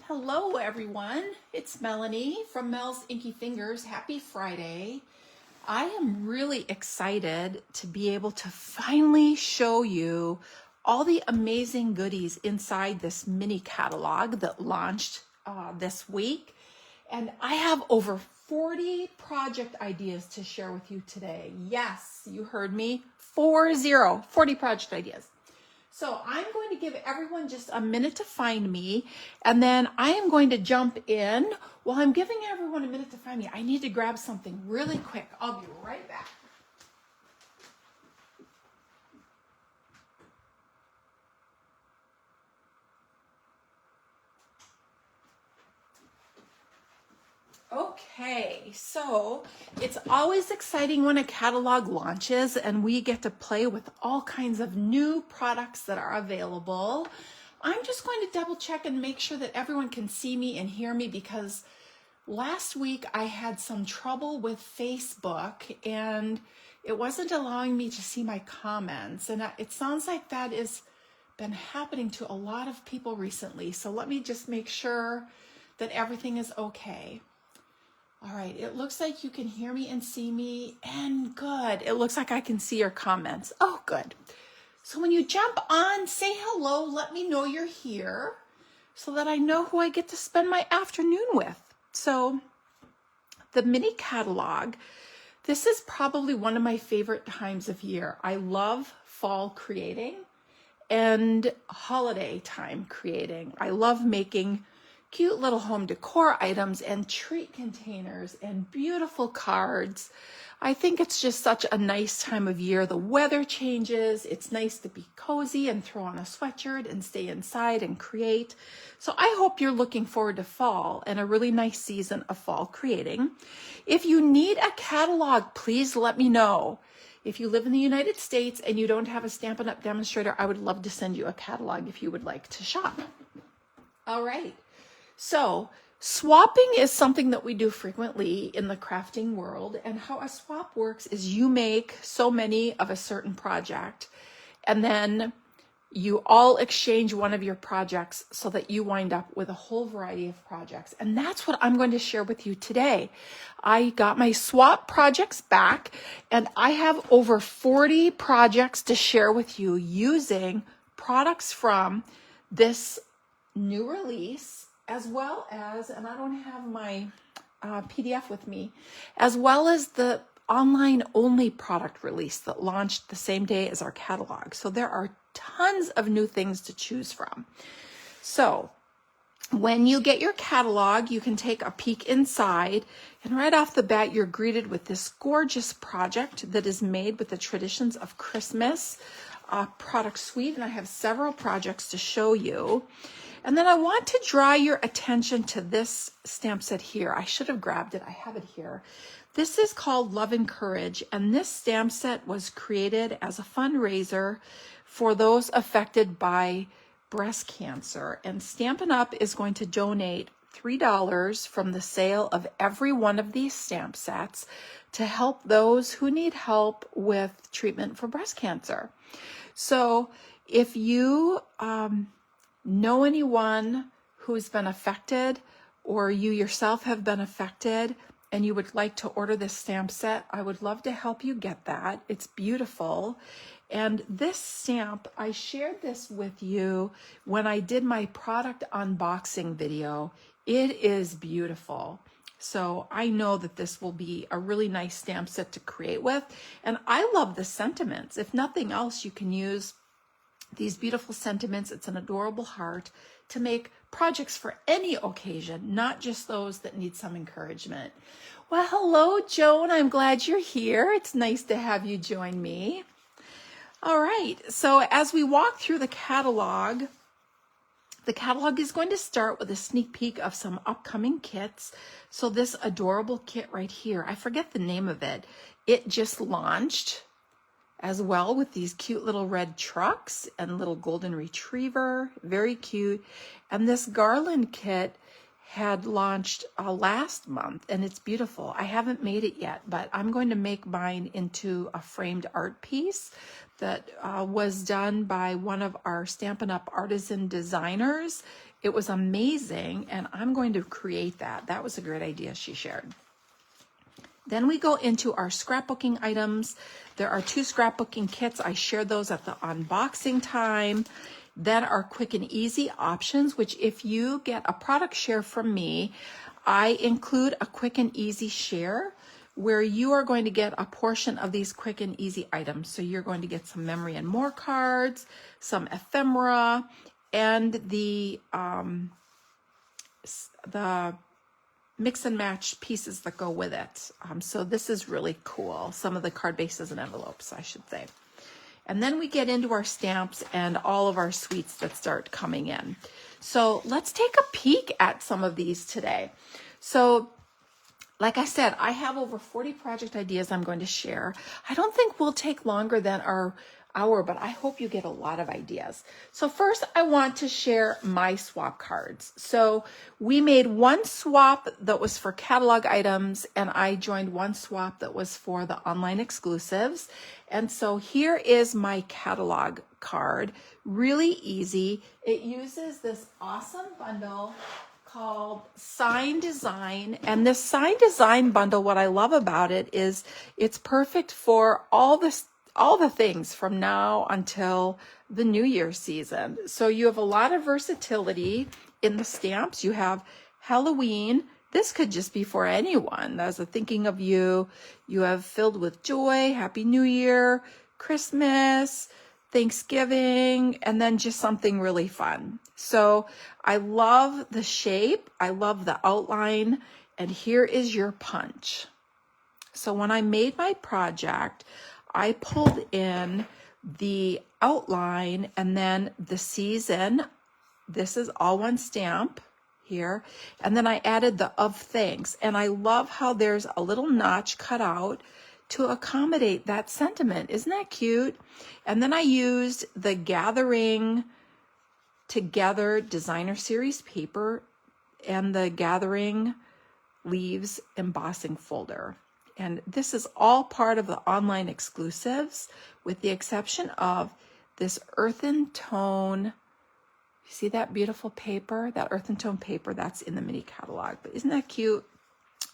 Hello everyone, it's Melanie from Mel's Inky Fingers. Happy Friday. I am really excited to be able to finally show you all the amazing goodies inside this mini catalog that launched this week. And I have over 40 project ideas to share with you today. Yes, you heard me, 40 project ideas. So I'm going to give everyone just a minute to find me, and then I am going to jump in. While I'm giving everyone a minute to find me, I need to grab something really quick. I'll be right back. Okay, so it's always exciting when a catalog launches and we get to play with all kinds of new products that are available. I'm just going to double check and make sure that everyone can see me and hear me, because last week I had some trouble with Facebook and it wasn't allowing me to see my comments, and it sounds like that has been happening to a lot of people recently. So let me just make sure that everything is okay. All right, it looks like you can hear me and see me, and good. It looks like I can see your comments. Oh, good. So when you jump on, say hello, let me know you're here so that I know who I get to spend my afternoon with. So the mini catalog, this is probably one of my favorite times of year. I love fall creating and holiday time creating. I love making cute little home decor items and treat containers and beautiful cards. I think it's just such a nice time of year. The weather changes. It's nice to be cozy and throw on a sweatshirt and stay inside and create. So I hope you're looking forward to fall and a really nice season of fall creating. If you need a catalog, please let me know. If you live in the United States and you don't have a Stampin' Up! Demonstrator, I would love to send you a catalog if you would like to shop. All right. So swapping is something that we do frequently in the crafting world, and how a swap works is you make so many of a certain project, and then you all exchange one of your projects so that you wind up with a whole variety of projects. And that's what I'm going to share with you today. I got my swap projects back, and I have over 40 projects to share with you using products from this new release, as well as, and I don't have my PDF with me, as well as the online only product release that launched the same day as our catalog. So there are tons of new things to choose from. So when you get your catalog, you can take a peek inside, and right off the bat, you're greeted with this gorgeous project that is made with the traditions of Christmas product suite. And I have several projects to show you. And then I want to draw your attention to this stamp set here. I should have grabbed it. I have it here. This is called Love and Courage, and this stamp set was created as a fundraiser for those affected by breast cancer. And Stampin' Up! Is going to donate $3 from the sale of every one of these stamp sets to help those who need help with treatment for breast cancer. So if you know anyone who's been affected, or you yourself have been affected and you would like to order this stamp set, I would love to help you get that. It's beautiful. And this stamp, I shared this with you when I did my product unboxing video. It is beautiful. So I know that this will be a really nice stamp set to create with. And I love the sentiments. If nothing else, you can use these beautiful sentiments. It's an adorable heart to make projects for any occasion, not just those that need some encouragement. Well, hello, Joan. I'm glad you're here. It's nice to have you join me. All right. So as we walk through the catalog is going to start with a sneak peek of some upcoming kits. So this adorable kit right here, I forget the name of it. It just launched as well, with these cute little red trucks and little golden retriever, very cute. And this garland kit had launched last month, and it's beautiful. I haven't made it yet, but I'm going to make mine into a framed art piece that was done by one of our Stampin' Up! Artisan designers. It was amazing, and I'm going to create that. That was a great idea she shared. Then we go into our scrapbooking items. There are 2 scrapbooking kits. I shared those at the unboxing time. Then our quick and easy options, which if you get a product share from me, I include a quick and easy share where you are going to get a portion of these quick and easy items. So you're going to get some memory and more cards, some ephemera, and the mix and match pieces that go with it. So this is really cool. Some of the card bases and envelopes, I should say. And then we get into our stamps and all of our sweets that start coming in. So let's take a peek at some of these today. So like I said, I have over 40 project ideas I'm going to share. I don't think we'll take longer than our hour, but I hope you get a lot of ideas. So first, I want to share my swap cards. So we made one swap that was for catalog items, and I joined one swap that was for the online exclusives. And so here is my catalog card. Really easy. It uses this awesome bundle called Sign Design. And this Sign Design bundle, what I love about it is it's perfect for all the things from now until the New Year season. So you have a lot of versatility in the stamps. You have Halloween. This could just be for anyone. As a thinking of you. You have filled with joy, Happy New Year, Christmas, Thanksgiving, and then just something really fun. So I love the shape. I love the outline. And here is your punch. So when I made my project, I pulled in the outline and then the season. This is all one stamp here. And then I added the of thanks. And I love how there's a little notch cut out to accommodate that sentiment. Isn't that cute? And then I used the Gathering Together Designer Series paper and the Gathering Leaves embossing folder. And this is all part of the online exclusives, with the exception of this earthen tone. You see that beautiful paper? That earthen tone paper that's in the mini catalog. But isn't that cute?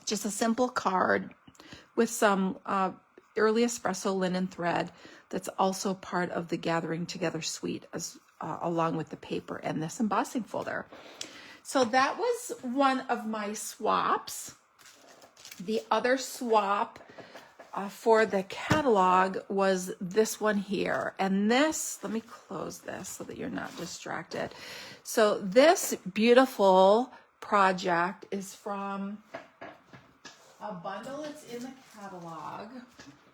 Just a simple card with some early espresso linen thread that's also part of the Gathering Together suite, along with the paper and this embossing folder. So that was one of my swaps. The other swap for the catalog was this one here. And this, let me close this so that you're not distracted. So this beautiful project is from a bundle that's in the catalog.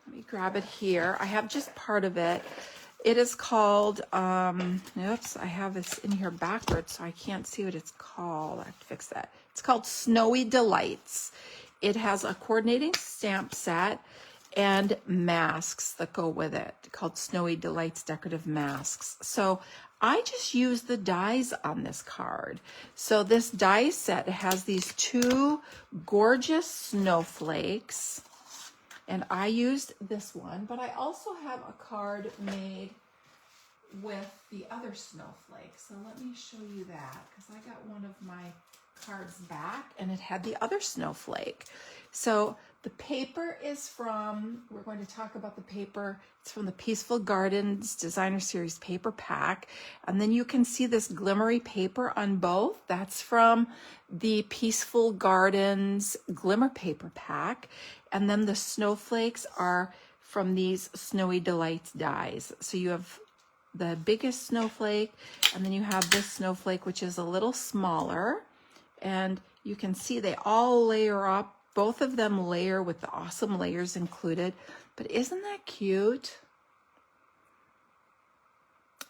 Let me grab it here. I have just part of it. It is called, oops, I have this in here backwards, so I can't see what it's called. I have to fix that. It's called Snowy Delights. It has a coordinating stamp set and masks that go with it, called Snowy Delights Decorative Masks. So I just used the dies on this card. So this die set has these 2 gorgeous snowflakes, and I used this one, but I also have a card made with the other snowflake. So let me show you that, because I got one of my cards back and it had the other snowflake. So the paper is from, we're going to talk about the paper. It's from the Peaceful Gardens Designer Series paper pack. And then you can see this glimmery paper on both. That's from the Peaceful Gardens Glimmer paper pack. And then the snowflakes are from these Snowy Delights dies. So you have the biggest snowflake, and then you have this snowflake, which is a little smaller. And you can see they all layer up. Both of them layer with the awesome layers included. But isn't that cute?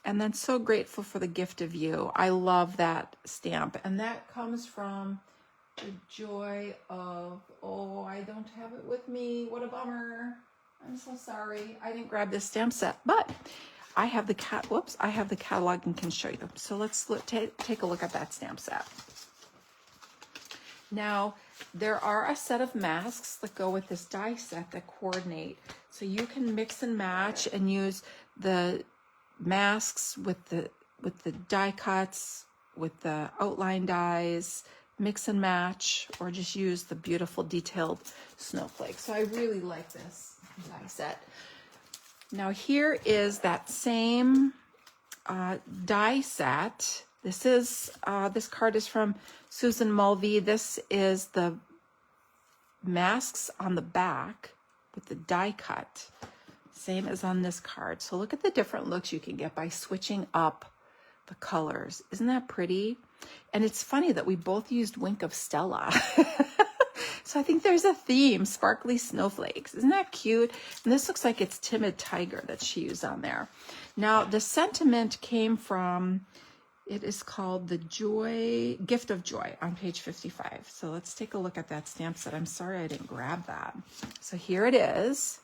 And then so grateful for the gift of you. I love that stamp. And that comes from the joy of, oh, I don't have it with me. What a bummer. I'm so sorry. I didn't grab this stamp set, but I have the I have the catalog and can show you them. So let's take a look at that stamp set. Now, there are a set of masks that go with this die set that coordinate. So you can mix and match and use the masks with the die cuts with the outline dies, mix and match, or just use the beautiful detailed snowflakes. So I really like this die set. Now here is that same die set. This card is from Susan Mulvey. This is the masks on the back with the die cut, same as on this card. So look at the different looks you can get by switching up the colors. Isn't that pretty? And it's funny that we both used Wink of Stella. So I think there's a theme, sparkly snowflakes. Isn't that cute? And this looks like it's Timid Tiger that she used on there. Now the sentiment came from, it is called The Gift of Joy on page 55. So let's take a look at that stamp set. I'm sorry I didn't grab that. So here it is.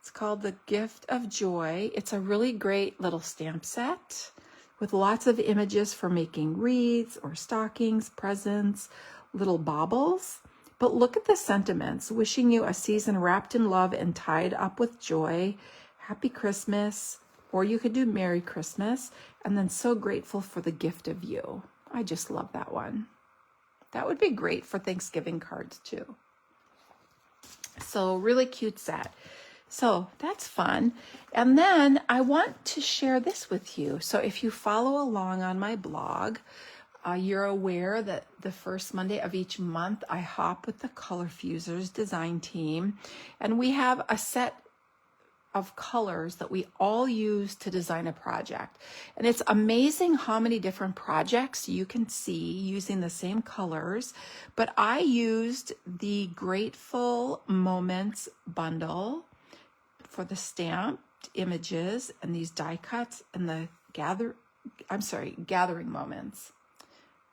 It's called The Gift of Joy. It's a really great little stamp set with lots of images for making wreaths or stockings, presents, little baubles. But look at the sentiments. Wishing you a season wrapped in love and tied up with joy. Happy Christmas. Or you could do Merry Christmas. And then so grateful for the gift of you. I just love that one. That would be great for Thanksgiving cards too. So really cute set. So that's fun. And then I want to share this with you. So if you follow along on my blog, you're aware that the first Monday of each month, I hop with the Color Fusers design team, and we have a set of colors that we all use to design a project. And it's amazing how many different projects you can see using the same colors. But I used the Grateful Moments bundle for the stamped images and these die cuts, and the Gathering Moments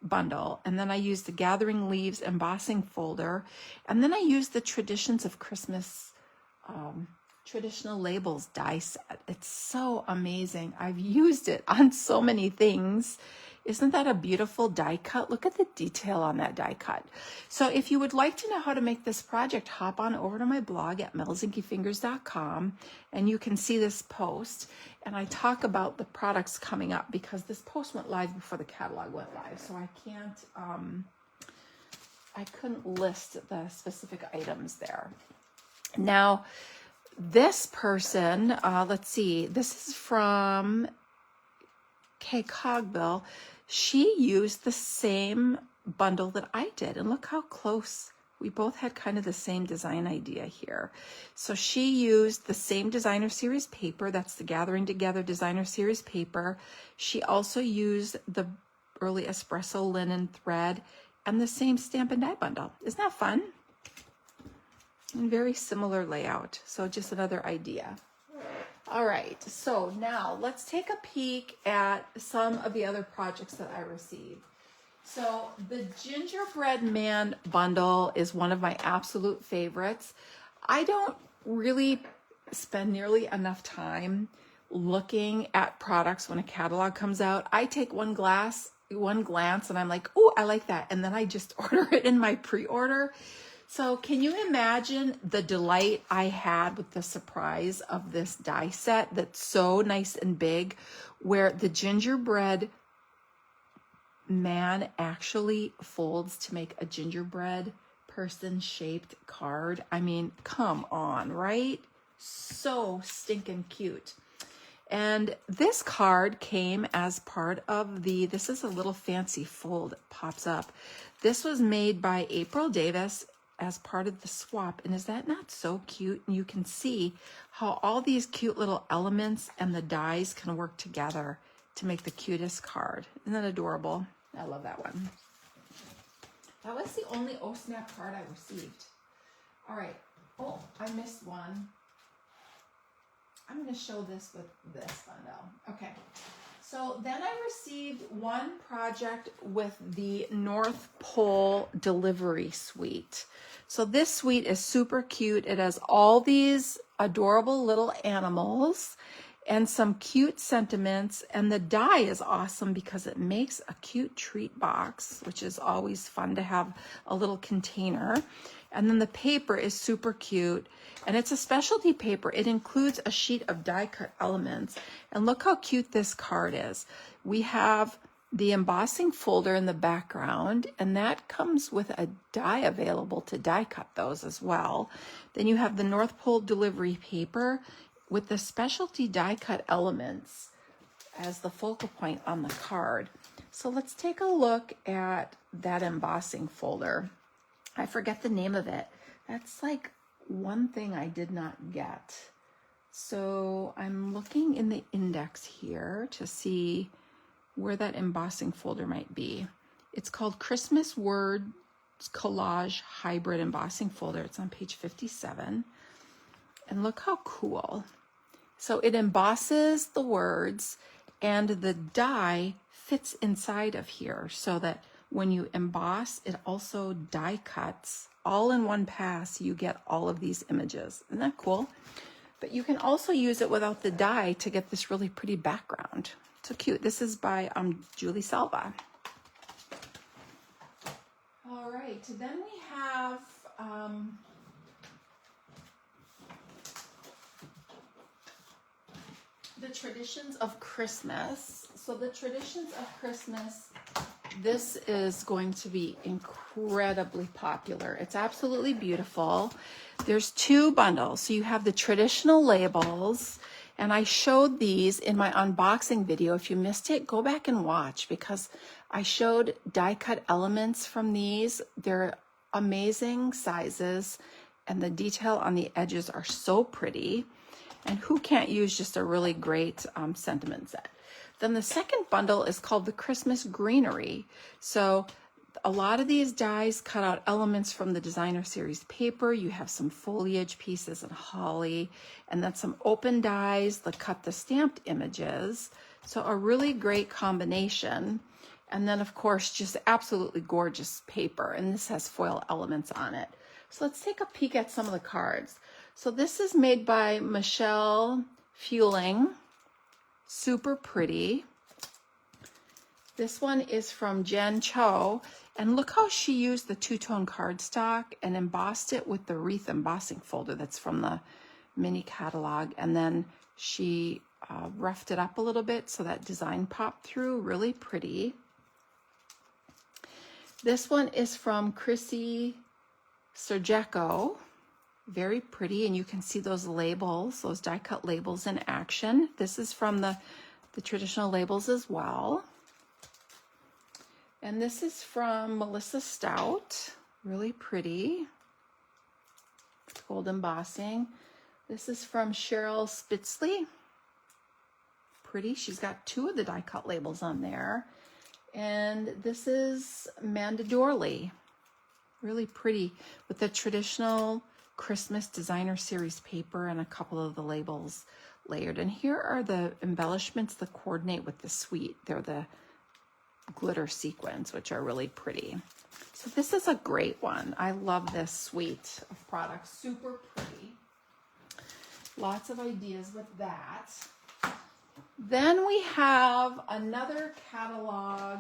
bundle. And then I used the Gathering Leaves embossing folder. And then I used the Traditions of Christmas traditional labels die set. It's so amazing. I've used it on so many things. Isn't that a beautiful die cut? Look at the detail on that die cut. So if you would like to know how to make this project, hop on over to my blog at melsinkyfingers.com, and you can see this post. And I talk about the products coming up because this post went live before the catalog went live. So I couldn't list the specific items there. Now, this person, let's see, this is from Kay Cogbill. She used the same bundle that I did, and look how close. We both had kind of the same design idea here. So she used the same designer series paper. That's the Gathering Together designer series paper. She also used the early espresso linen thread and the same stamp and die bundle. Isn't that fun? And very similar layout. So just another idea. All right, so now let's take a peek at some of the other projects that I received. So the Gingerbread Man bundle is one of my absolute favorites. I don't really spend nearly enough time looking at products when a catalog comes out. I take one glance and I'm like, oh, I like that. And then I just order it in my pre-order. So can you imagine the delight I had with the surprise of this die set that's so nice and big, where the gingerbread man actually folds to make a gingerbread person shaped card? I mean, come on, right? So stinking cute. And this card came as part of this is a little fancy fold that pops up. This was made by April Davis as part of the swap. And is that not so cute? And you can see how all these cute little elements and the dies can work together to make the cutest card. Isn't that adorable? I love that one. That was the only Oh Snap card I received. All right. Oh, I missed one. I'm going to show this with this bundle. Okay. So then I received one project with the North Pole delivery suite. So this suite is super cute. It has all these adorable little animals and some cute sentiments. And the die is awesome because it makes a cute treat box, which is always fun to have a little container. And then the paper is super cute. And it's a specialty paper. It includes a sheet of die cut elements. And look how cute this card is. We have the embossing folder in the background, and that comes with a die available to die cut those as well. Then you have the North Pole delivery paper with the specialty die cut elements as the focal point on the card. So let's take a look at that embossing folder. I forget the name of it. That's like one thing I did not get. So I'm looking in the index here to see where that embossing folder might be. It's called Christmas Words Collage Hybrid Embossing Folder. It's on page 57. And look how cool. So it embosses the words, and the die fits inside of here so that when you emboss, it also die cuts all in one pass. You get all of these images. Isn't that cool? But you can also use it without the die to get this really pretty background. So cute. This is by Julie Salva. All right, then we have the Traditions of Christmas. So the Traditions of Christmas, this is going to be incredibly popular. It's absolutely beautiful. There's 2 bundles. So you have the traditional labels, and I showed these in my unboxing video. If you missed it, go back and watch, because I showed die cut elements from these. They're amazing sizes, and the detail on the edges are so pretty. And who can't use just a really great sentiment set? Then the second bundle is called the Christmas Greenery. So a lot of these dies cut out elements from the designer series paper. You have some foliage pieces and holly, and then some open dies that cut the stamped images. So a really great combination. And then of course, just absolutely gorgeous paper. And this has foil elements on it. So let's take a peek at some of the cards. So this is made by Michelle Fueling. Super pretty. This one is from Jen Cho, and look how she used the 2-tone cardstock and embossed it with the wreath embossing folder that's from the mini catalog, and then she roughed it up a little bit so that design popped through. Really pretty. This one is from Chrissy Sergeco. Very pretty, and you can see those labels, those die cut labels in action. This is from the traditional labels as well. And this is from Melissa Stout. Really pretty. Gold embossing. This is from Cheryl Spitzley. Pretty. She's got 2 of the die cut labels on there. And this is Amanda Dorley. Really pretty with the traditional Christmas designer series paper and a couple of the labels layered. And here are the embellishments that coordinate with the suite. They're the glitter sequins, which are really pretty. So this is a great one. I love this suite of products. Super pretty. Lots of ideas with that. Then we have another catalog.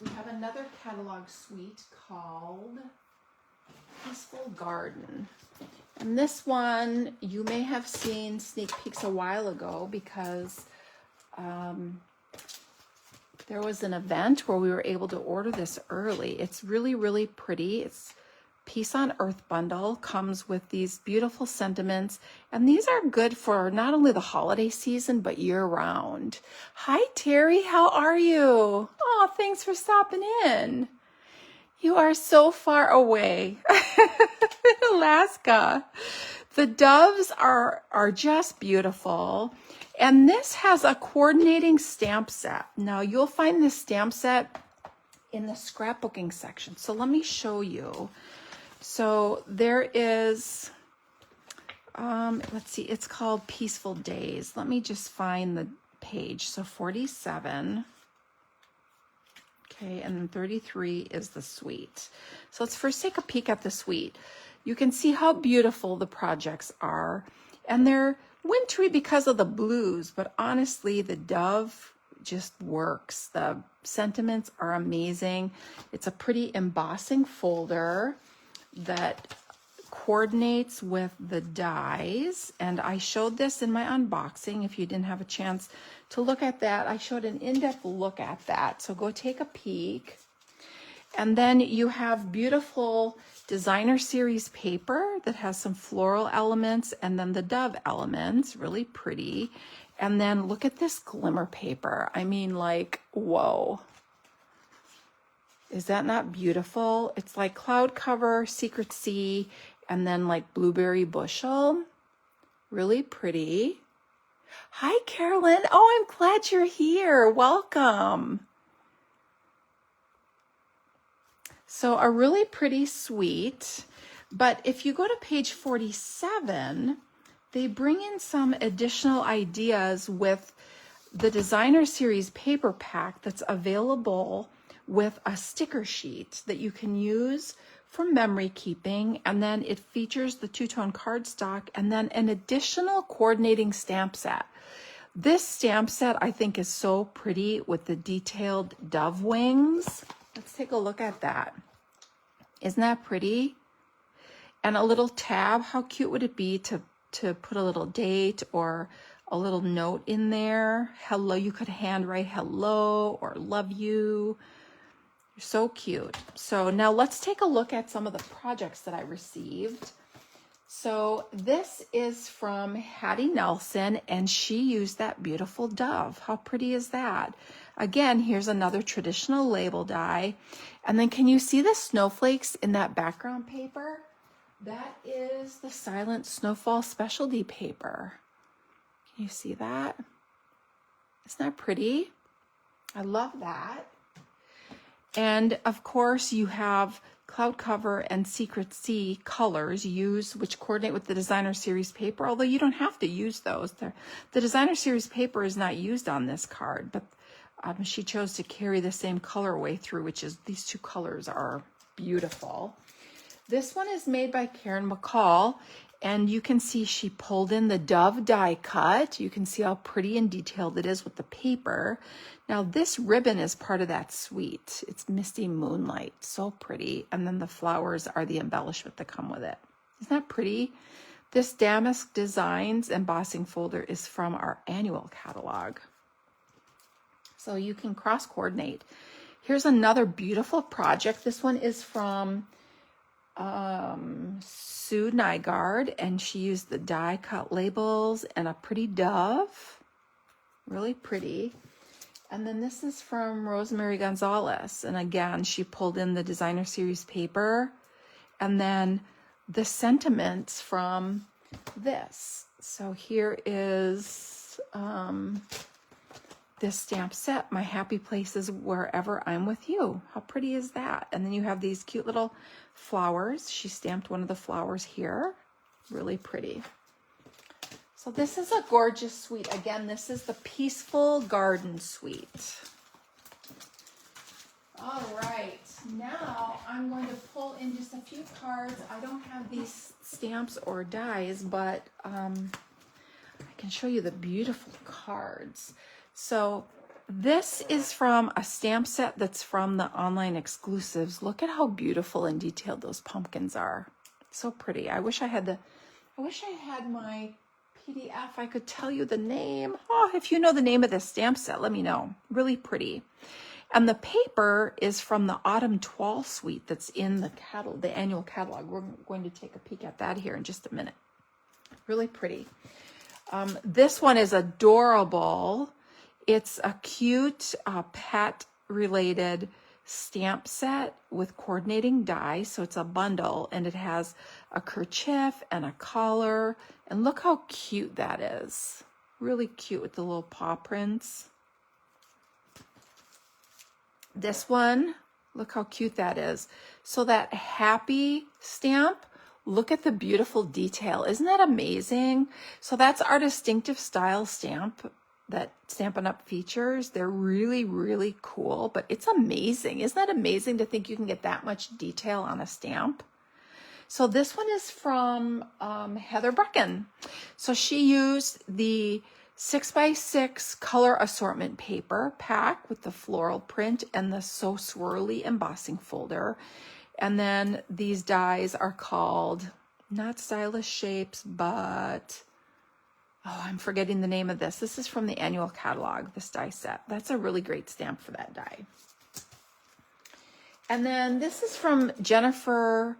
We have another catalog suite called Peaceful Garden. And this one, you may have seen sneak peeks a while ago, because there was an event where we were able to order this early. It's really, really pretty. It's Peace on Earth bundle, comes with these beautiful sentiments, and these are good for not only the holiday season, but year round. Hi, Terry, how are you? Oh, thanks for stopping in. You are so far away in Alaska. The doves are just beautiful. And this has a coordinating stamp set. Now you'll find this stamp set in the scrapbooking section. So let me show you. So there is, let's see, it's called Peaceful Days. Let me just find the page. So 47. Okay, and then 33 is the suite. So let's first take a peek at the suite. You can see how beautiful the projects are. And they're wintry because of the blues, but honestly, the dove just works. The sentiments are amazing. It's a pretty embossing folder that coordinates with the dies, and I showed this in my unboxing. If you didn't have a chance to look at that, I showed an in-depth look at that, so go take a peek. And then you have beautiful designer series paper that has some floral elements and then the dove elements, really pretty. And then look at this glimmer paper. I mean, like, whoa. Is that not beautiful? It's like cloud cover, secret sea, and then like blueberry bushel. Really pretty. Hi, Carolyn. Oh, I'm glad you're here. Welcome. So a really pretty suite, but if you go to page 47, they bring in some additional ideas with the designer series paper pack that's available with a sticker sheet that you can use for memory keeping, and then it features the two-tone cardstock and then an additional coordinating stamp set. This stamp set I think is so pretty with the detailed dove wings. Let's take a look at that. Isn't that pretty? And a little tab, how cute would it be to put a little date or a little note in there? Hello, you could handwrite hello or love you. You're so cute. So now let's take a look at some of the projects that I received. So this is from Hattie Nelson, and she used that beautiful dove. How pretty is that? Again, here's another traditional label die. And then can you see the snowflakes in that background paper? That is the Silent Snowfall specialty paper. Can you see that? Isn't that pretty? I love that. And of course you have cloud cover and secret sea colors used, which coordinate with the designer series paper, although you don't have to use those. The designer series paper is not used on this card, but she chose to carry the same colorway through, which is these two colors are beautiful. This one is made by Karen McCall, and you can see she pulled in the dove die cut. You can see how pretty and detailed it is with the paper. Now this ribbon is part of that suite. It's Misty Moonlight, so pretty. And then the flowers are the embellishment that come with it. Isn't that pretty? This Damask Designs embossing folder is from our annual catalog. So you can cross coordinate. Here's another beautiful project. This one is from Sue Nygaard, and she used the die cut labels and a pretty dove. Really pretty. And then this is from Rosemary Gonzalez. And again, she pulled in the designer series paper and then the sentiments from this. So here is this stamp set, My Happy Places Wherever I'm With You. How pretty is that? And then you have these cute little flowers. She stamped one of the flowers here. Really pretty. So this is a gorgeous suite. Again, this is the Peaceful Garden Suite. All right, now I'm going to pull in just a few cards. I don't have these stamps or dies, but I can show you the beautiful cards. So this is from a stamp set that's from the online exclusives. Look at how beautiful and detailed those pumpkins are. So pretty. I wish I had my PDF. I could tell you the name. Oh, if you know the name of this stamp set, let me know. Really pretty. And the paper is from the Autumn Toile suite that's in the annual catalog. We're going to take a peek at that here in just a minute. Really pretty. This one is adorable. It's a cute pet-related stamp set with coordinating dies. So it's a bundle, and it has a kerchief and a collar. And look how cute that is. Really cute with the little paw prints. This one, look how cute that is. So that happy stamp, look at the beautiful detail. Isn't that amazing? So that's our distinctive style stamp that Stampin' Up! Features. They're really, really cool, but it's amazing. Isn't that amazing to think you can get that much detail on a stamp? So this one is from Heather Brecken. So she used the 6x6 color assortment paper pack with the floral print and the So Swirly embossing folder. And then these dies are called, Not stylish shapes, but oh, I'm forgetting the name of this. This is from the annual catalog, this die set. That's a really great stamp for that die. And then this is from Jennifer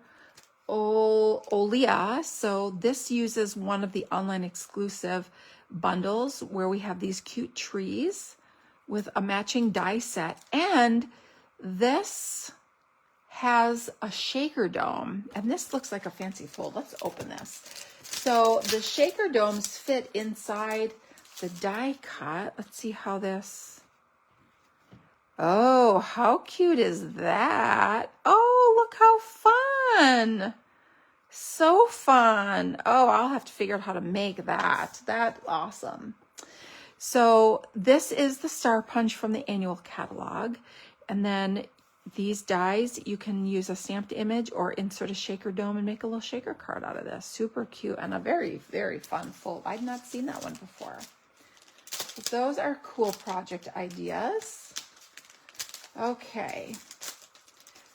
Olia. So this uses one of the online exclusive bundles where we have these cute trees with a matching die set. And this has a shaker dome. And this looks like a fancy fold. Let's open this. So the shaker domes fit inside the die cut. Let's see how this... Oh, how cute is that? Oh, look how fun. So fun. Oh, I'll have to figure out how to make that. That's awesome. So this is the Star Punch from the annual catalog. And then these dies, you can use a stamped image or insert a shaker dome and make a little shaker card out of this. Super cute and a very, very fun fold. I've not seen that one before. So those are cool project ideas. Okay,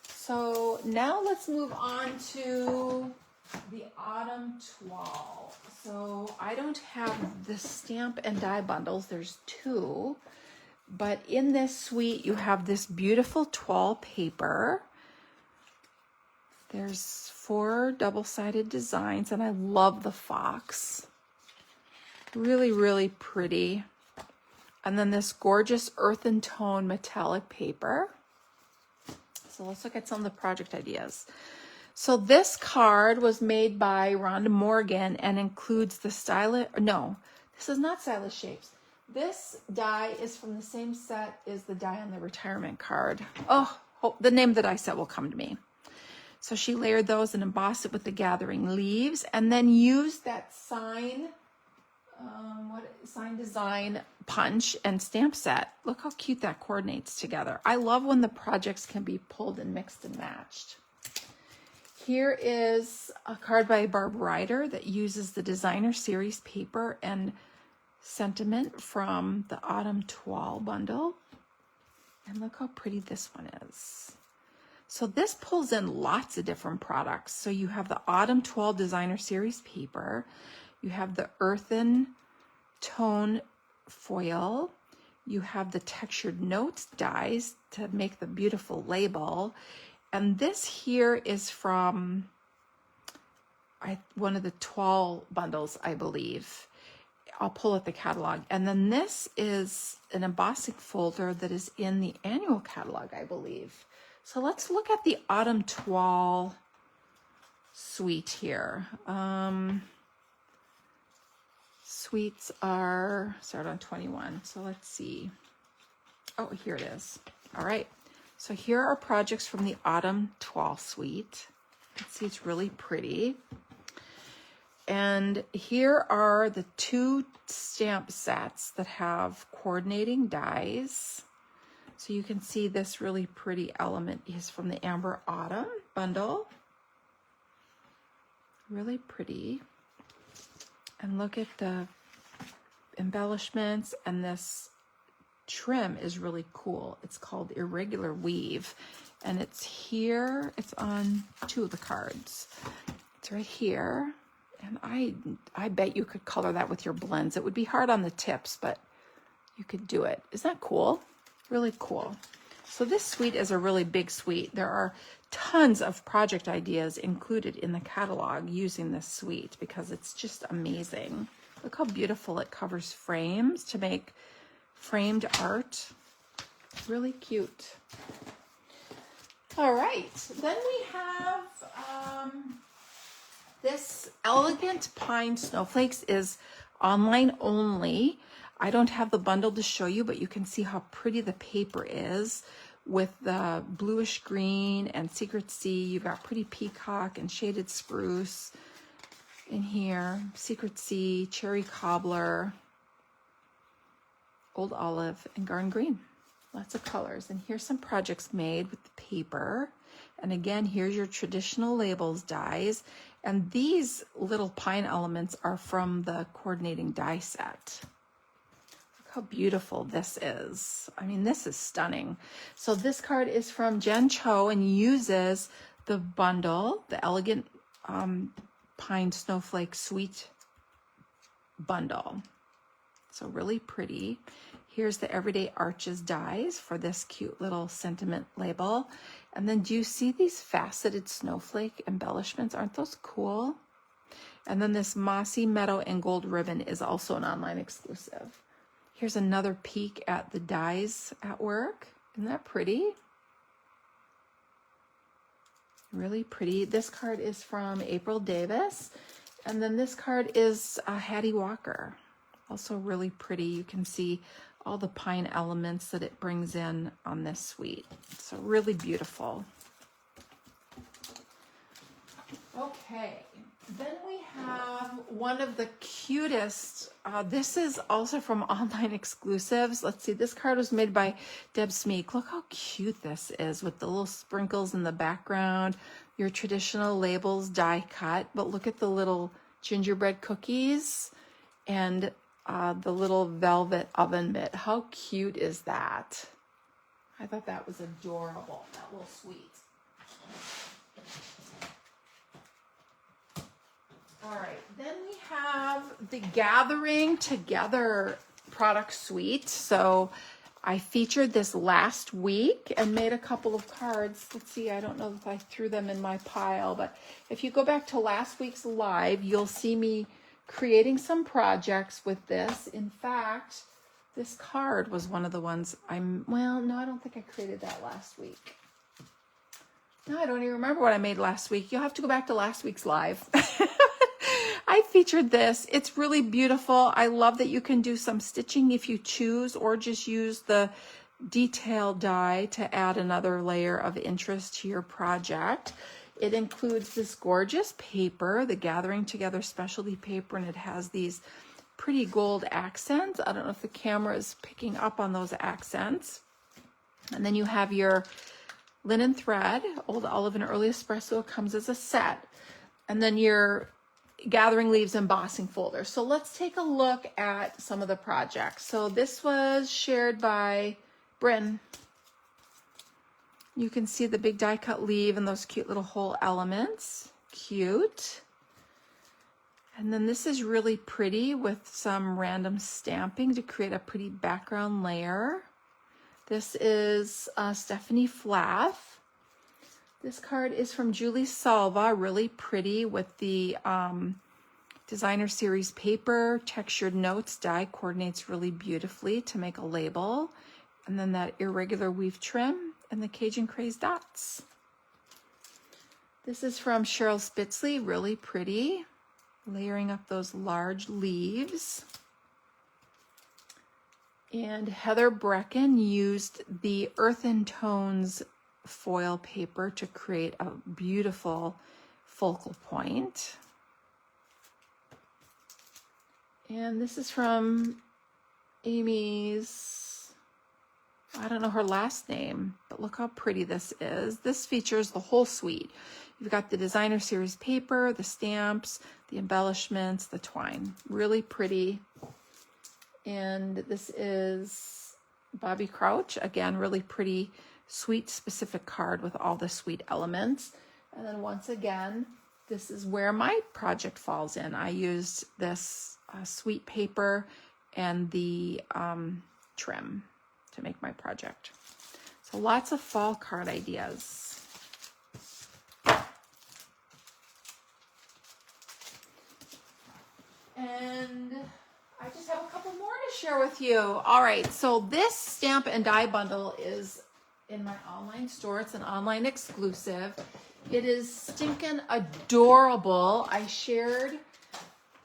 so now let's move on to the Autumn Toile. So I don't have the stamp and die bundles. There's two, but in this suite you have this beautiful toile paper. There's 4 double-sided designs, and I love the fox. Really, really pretty. And then this gorgeous earthen tone metallic paper. So let's look at some of the project ideas. So this card was made by Rhonda Morgan and includes the stylish, no, this is not stylish shapes. This die is from the same set as the die on the retirement card. Oh, the name of the die set will come to me. So she layered those and embossed it with the gathering leaves and then used that sign design punch and stamp set. Look how cute that coordinates together. I love when the projects can be pulled and mixed and matched. Here is a card by Barb Ryder that uses the designer series paper and sentiment from the Autumn Toile bundle. And look how pretty this one is. So this pulls in lots of different products. So you have the Autumn Toile designer series paper. You have the earthen tone foil. You have the textured notes dies to make the beautiful label. And this here is from one of the Toile bundles, I believe. I'll pull at the catalog. And then this is an embossing folder that is in the annual catalog, I believe. So let's look at the Autumn Toile suite here. Suites are start on 21. So let's see. Oh, here it is. All right. So here are projects from the Autumn Toile suite. Let's see, it's really pretty. And here are the 2 stamp sets that have coordinating dies. So you can see this really pretty element is from the Amber Autumn bundle. Really pretty. And look at the embellishments, and this trim is really cool. It's called Irregular Weave, and it's here. It's on 2 of the cards. It's right here, and I bet you could color that with your blends. It would be hard on the tips, but you could do it. Isn't that cool? Really cool. So this suite is a really big suite. There are tons of project ideas included in the catalog using this suite because it's just amazing. Look how beautiful it covers frames to make framed art. Really cute. All right, then we have this Elegant Pine Snowflakes is online only. I don't have the bundle to show you, but you can see how pretty the paper is with the bluish green and Secret Sea. You've got pretty peacock and shaded spruce in here. Secret Sea, cherry cobbler, old olive, and garden green. Lots of colors. And here's some projects made with the paper. And again, here's your traditional labels dies. And these little pine elements are from the coordinating die set. How beautiful this is. I mean, this is stunning. So this card is from Jen Cho and uses the bundle, the Elegant pine snowflake sweet bundle. So really pretty. Here's the Everyday Arches dies for this cute little sentiment label. And then do you see these faceted snowflake embellishments? Aren't those cool? And then this Mossy Meadow and Gold ribbon is also an online exclusive. Here's another peek at the dies at work. Isn't that pretty? Really pretty. This card is from April Davis. And then this card is Hattie Walker. Also really pretty. You can see all the pine elements that it brings in on this suite. So really beautiful. Okay, then we have one of the cutest, this is also from online exclusives. Let's see, this card was made by Deb Smeek. Look how cute this is with the little sprinkles in the background, your traditional labels die cut, but look at the little gingerbread cookies and the little velvet oven mitt. How cute is that? I thought that was adorable, that little sweet. All right, then we have the Gathering Together product suite. So I featured this last week and made a couple of cards. Let's see, I don't know if I threw them in my pile, but if you go back to last week's live, you'll see me creating some projects with this. In fact, this card was one of the ones well, no, I don't think I created that last week. No, I don't even remember what I made last week. You'll have to go back to last week's live. I featured this. It's really beautiful. I love that you can do some stitching if you choose, or just use the detail die to add another layer of interest to your project. It includes this gorgeous paper, the Gathering Together specialty paper, and it has these pretty gold accents. I don't know if the camera is picking up on those accents. And then you have your linen thread, Old Olive and Early Espresso comes as a set. And then your Gathering Leaves embossing folder. So let's take a look at some of the projects. So this was shared by Bryn. You can see the big die cut leaf and those cute little whole elements. Cute. And then this is really pretty with some random stamping to create a pretty background layer. This is Stephanie Flath. This card is from Julie Salva, really pretty with the designer series paper. Textured notes die coordinates really beautifully to make a label. And then that irregular weave trim and the Cajun Craze dots. This is from Cheryl Spitzley, really pretty, layering up those large leaves. And Heather Brecken used the Earthen Tones foil paper to create a beautiful focal point. And this is from Amy's, I don't know her last name, but look how pretty this is. This features the whole suite. You've got the designer series paper, the stamps, the embellishments, the twine. Really pretty. And this is Bobby Crouch. Again, really pretty, sweet specific card with all the sweet elements. And then once again, this is where my project falls in. I used this sweet paper and the trim to make my project. So lots of fall card ideas. And I just have a couple more to share with you. All right, so this stamp and die bundle is in my online store. It's an online exclusive. It is stinking adorable. I shared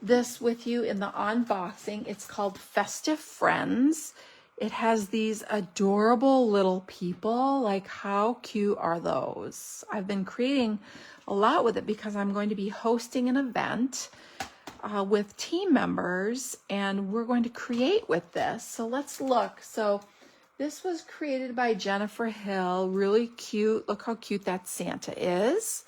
this with you in the unboxing. It's called Festive Friends. It has these adorable little people. Like, how cute are those? I've been creating a lot with it because I'm going to be hosting an event with team members, and we're going to create with this. So let's look. So this was created by Jennifer Hill. Really cute. Look how cute that Santa is.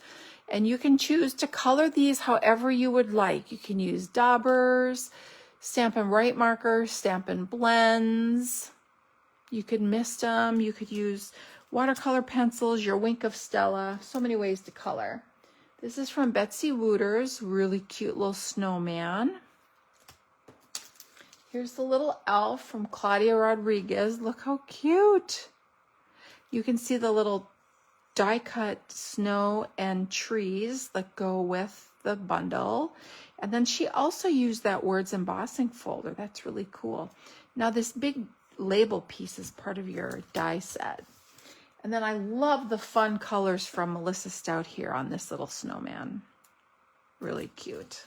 And you can choose to color these however you would like. You can use daubers, Stampin' Write markers, Stampin' Blends. You could mist them. You could use watercolor pencils, your Wink of Stella. So many ways to color. This is from Betsy Wooter's really cute little snowman. Here's the little elf from Claudia Rodriguez. Look how cute. You can see the little die cut snow and trees that go with the bundle. And then she also used that words embossing folder. That's really cool. Now this big label piece is part of your die set. And then I love the fun colors from Melissa Stout here on this little snowman. Really cute.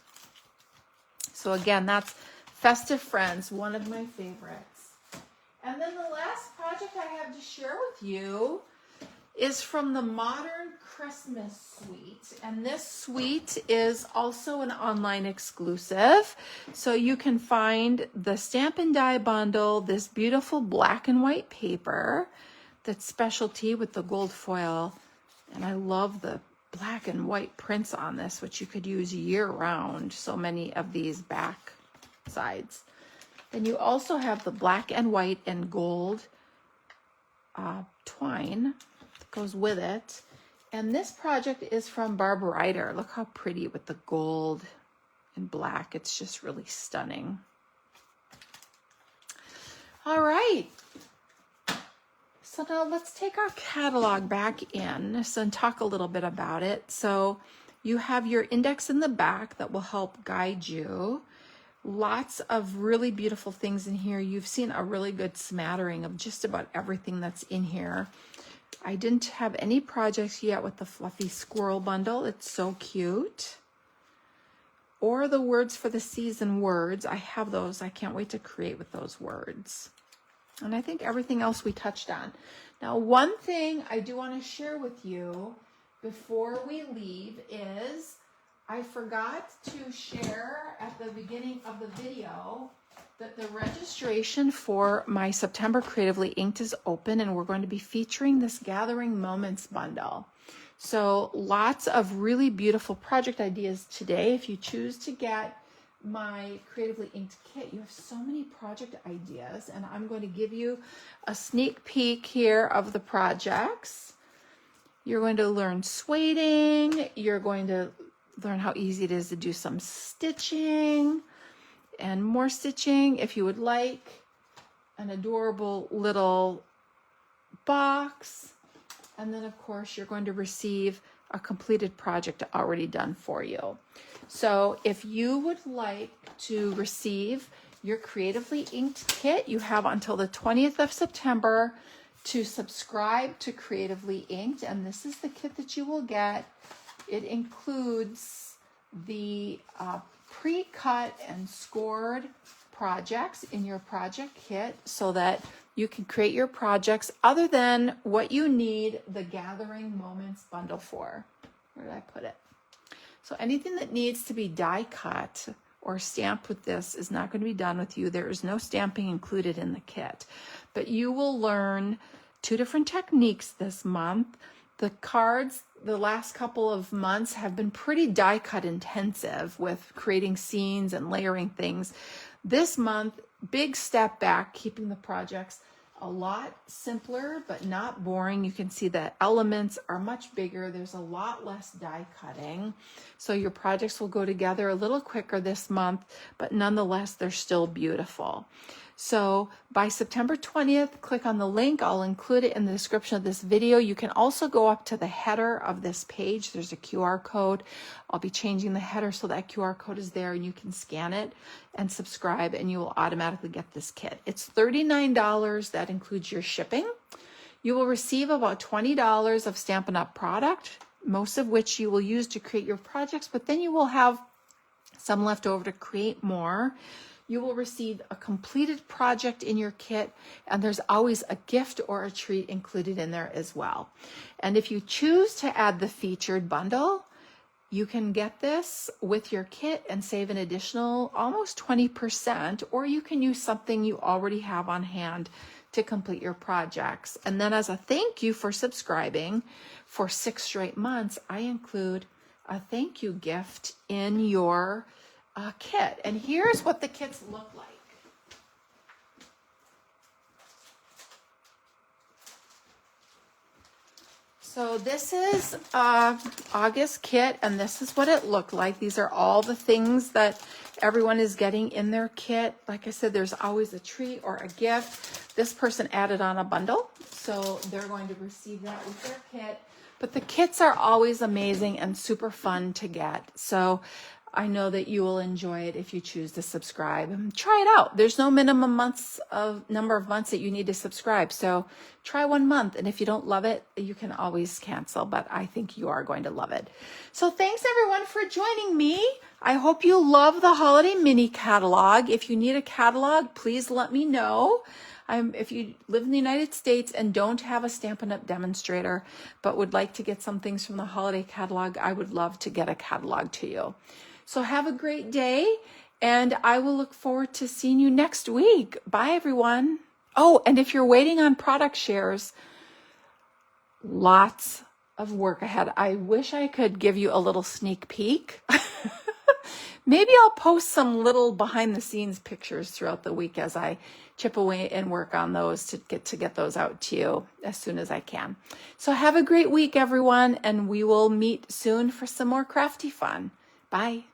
So again, that's Festive Friends, one of my favorites. And then the last project I have to share with you is from the Modern Christmas Suite. And this suite is also an online exclusive. So you can find the Stamp and Die bundle, this beautiful black and white paper that's specialty with the gold foil. And I love the black and white prints on this, which you could use year round. So many of these back sides. Then you also have the black and white and gold twine that goes with it. And this project is from Barb Ryder. Look how pretty with the gold and black. It's just really stunning. All right. So now let's take our catalog back in and talk a little bit about it. So you have your index in the back that will help guide you. Lots of really beautiful things in here. You've seen a really good smattering of just about everything that's in here. I didn't have any projects yet with the fluffy squirrel bundle. It's so cute. Or the words for the season words. I have those. I can't wait to create with those words. And I think everything else we touched on. Now, one thing I do want to share with you before we leave is I forgot to share at the beginning of the video that the registration for my September Creatively Inked is open, and we're going to be featuring this Gathering Moments bundle. So lots of really beautiful project ideas today. If you choose to get my Creatively Inked kit, you have so many project ideas, and I'm going to give you a sneak peek here of the projects. You're going to learn sueding. You're going to learn how easy it is to do some stitching and more stitching. If you would like an adorable little box, and then of course you're going to receive a completed project already done for you. So if you would like to receive your Creatively Inked kit, you have until the 20th of September to subscribe to Creatively Inked, and this is the kit that you will get. It includes the pre-cut and scored projects in your project kit so that you can create your projects other than what you need the Gathering Moments bundle for. Where did I put it? So anything that needs to be die cut or stamped with this is not going to be done with you. There is no stamping included in the kit, but you will learn 2 different techniques this month. The cards, the last couple of months have been pretty die cut intensive with creating scenes and layering things. This month, big step back, keeping the projects a lot simpler, but not boring. You can see that elements are much bigger. There's a lot less die cutting. So your projects will go together a little quicker this month, but nonetheless, they're still beautiful. So by September 20th, click on the link. I'll include it in the description of this video. You can also go up to the header of this page. There's a QR code. I'll be changing the header so that QR code is there and you can scan it and subscribe and you will automatically get this kit. It's $39. That includes your shipping. You will receive about $20 of Stampin' Up! Product, most of which you will use to create your projects, but then you will have some left over to create more. You will receive a completed project in your kit, and there's always a gift or a treat included in there as well. And if you choose to add the featured bundle, you can get this with your kit and save an additional almost 20%, or you can use something you already have on hand to complete your projects. And then as a thank you for subscribing for 6 straight months, I include a thank you gift in your kit. And here's what the kits look like. So this is August kit, and this is what it looked like. These are all the things that everyone is getting in their kit. Like I said, there's always a treat or a gift. This person added on a bundle, so they're going to receive that with their kit. But the kits are always amazing and super fun to get. So I know that you will enjoy it if you choose to subscribe. Try it out. There's no minimum number of months that you need to subscribe. So try 1 month. And if you don't love it, you can always cancel. But I think you are going to love it. So thanks everyone for joining me. I hope you love the holiday mini catalog. If you need a catalog, please let me know. If you live in the United States and don't have a Stampin' Up! Demonstrator, but would like to get some things from the holiday catalog, I would love to get a catalog to you. So have a great day, and I will look forward to seeing you next week. Bye, everyone. Oh, and if you're waiting on product shares, lots of work ahead. I wish I could give you a little sneak peek. Maybe I'll post some little behind the scenes pictures throughout the week as I chip away and work on those to get those out to you as soon as I can. So have a great week, everyone, and we will meet soon for some more crafty fun. Bye.